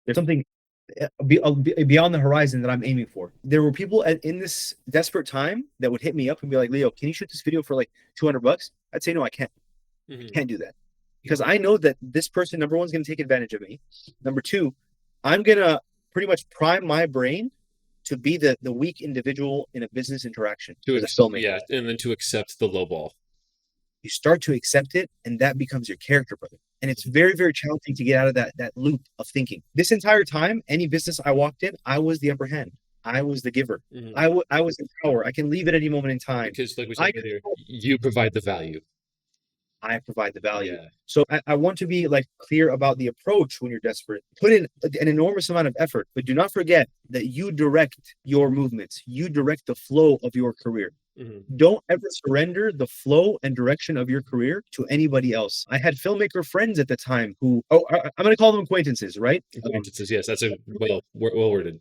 There's something beyond the horizon that I'm aiming for. There were people in this desperate time that would hit me up and be like, Leo, can you shoot this video for like $200? I'd say, no, I can't. I Hmm. can't do that because I know that this person, number one, is going to take advantage of me. Number two, I'm going to pretty much prime my brain to be the weak individual in a business interaction as a filmmaker. Yeah, and then to accept the low ball. You start to accept it, and that becomes your character, brother. And it's very, very challenging to get out of that loop of thinking. This entire time, any business I walked in, I was the upper hand. I was the giver. Hmm. I was in power. I can leave at any moment in time. Because, like we said I earlier, you provide the value. I provide the value. Yeah. So I want to be like clear about the approach when you're desperate. Put in an enormous amount of effort, but do not forget that you direct your movements. You direct the flow of your career. Hmm. Don't ever surrender the flow and direction of your career to anybody else. I had filmmaker friends at the time who, I'm going to call them acquaintances, right? Acquaintances, yes, that's a well worded.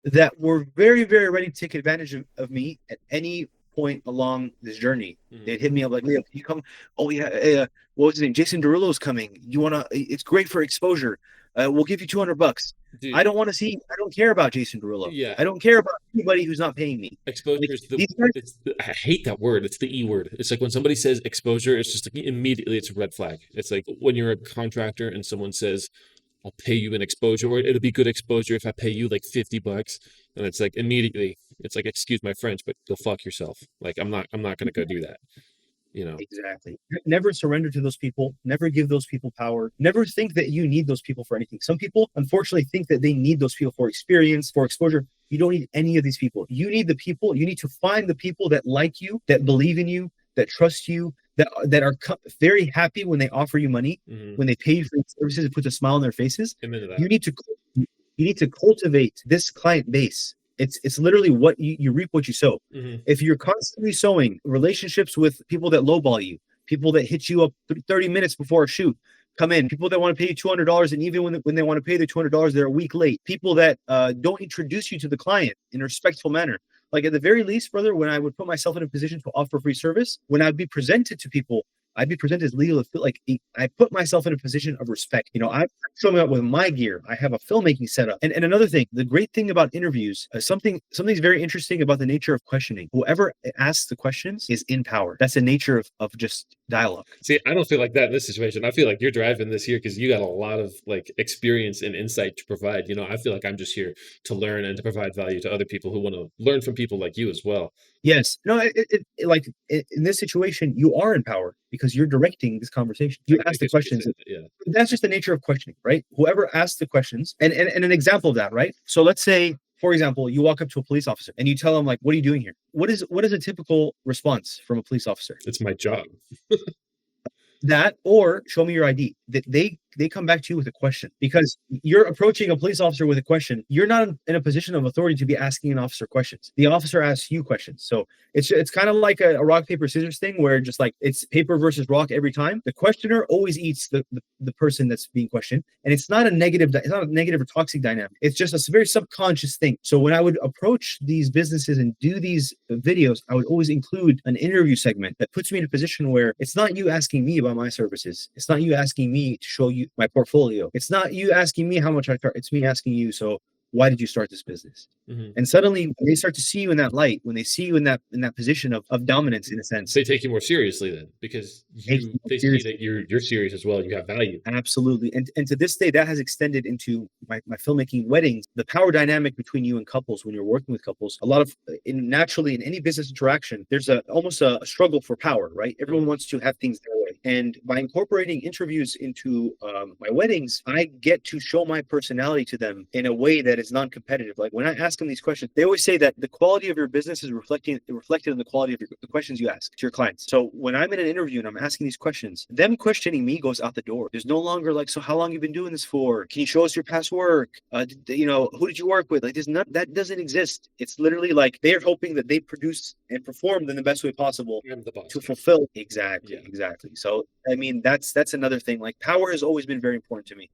That were very, very ready to take advantage of me at any point along this journey. Hmm. They'd hit me up like, Leo, can you come? Oh, yeah. What was his name? Jason Derulo's coming. You want to, it's great for exposure. We'll give you $200. Dude, I don't want to see, I don't care about Jason Derulo. yeah, I don't care about anybody who's not paying me. Like, exposure is these guys, I hate that word. It's the E word. It's like when somebody says exposure, it's just like immediately it's a red flag. It's like when you're a contractor and someone says, I'll pay you an exposure, or it'll be good exposure if I pay you like $50. And it's like immediately, it's like, excuse my French, but go fuck yourself. Like I'm not gonna go do that. You know. exactly. Never surrender to those people. Never give those people power. Never think that you need those people for anything. Some people, unfortunately, think that they need those people for experience, for exposure. You don't need any of these people. You need the people. You need to find the people that like you, that believe in you, that trust you, that are very happy when they offer you money, Hmm. when they pay you for services. It puts a smile on their faces. Amen to that. You need to you need to cultivate this client base. It's literally what you reap what you sow. Hmm. If you're constantly sowing relationships with people that lowball you, people that hit you up 30 minutes before a shoot, come in, people that want to pay you $200, and even when they want to pay the $200, they're a week late. People that don't introduce you to the client in a respectful manner. Like at the very least, brother, when I would put myself in a position to offer free service, when I'd be presented to people, I'd be presented as legal. Like I put myself in a position of respect. I'm showing up with my gear. I have a filmmaking setup. And another thing, the great thing about interviews, something's very interesting about the nature of questioning. Whoever asks the questions is in power. That's the nature of just dialogue. See, I don't feel like that in this situation. I feel like you're driving this here because you got a lot of like experience and insight to provide. I feel like I'm just here to learn and to provide value to other people who want to learn from people like you as well. Yes. No, like in this situation, you are in power because you're directing this conversation. You I ask the guess you could say questions. that, yeah. That's just the nature of questioning, right? Whoever asks the questions, and an example of that, right? So let's say, for example, you walk up to a police officer and you tell them, like, what are you doing here? What is a typical response from a police officer? It's my job. That or show me your ID. That they come back to you with a question because you're approaching a police officer with a question. You're not in a position of authority to be asking an officer questions. The officer asks you questions. So it's kind of like a rock paper scissors thing where just like it's paper versus rock every time. The questioner always eats the person that's being questioned, and it's not a negative. It's not a negative or toxic dynamic. It's just a very subconscious thing. So when I would approach these businesses and do these videos, I would always include an interview segment that puts me in a position where it's not you asking me about my services. It's not you asking me to show you my portfolio. It's not you asking me how much I charge. It's me asking you, so why did you start this business? Hmm. And suddenly when they start to see you in that light, when they see you in that position of dominance in a sense, They take you more seriously then because they see seriously. that you're serious as well. You have value. Absolutely. And to this day, that has extended into my filmmaking weddings. The power dynamic between you and couples when you're working with couples, a lot of naturally in any business interaction, there's almost a struggle for power, right? Everyone Mhm. wants to have things their way. And by incorporating interviews into my weddings, I get to show my personality to them in a way that is non-competitive. Like when I ask them these questions, they always say that the quality of your business is reflected in the quality of the questions you ask to your clients. So when I'm in an interview and I'm asking these questions, them questioning me goes out the door. There's no longer like, so how long you been doing this for? Can you show us your past work? Who did you work with? Like, there's not that doesn't exist. It's literally like they're hoping that they produce and perform in the best way possible I'm the boss to now. fulfill. Exactly, Yeah. exactly. So I mean, that's another thing. Like power has always been very important to me.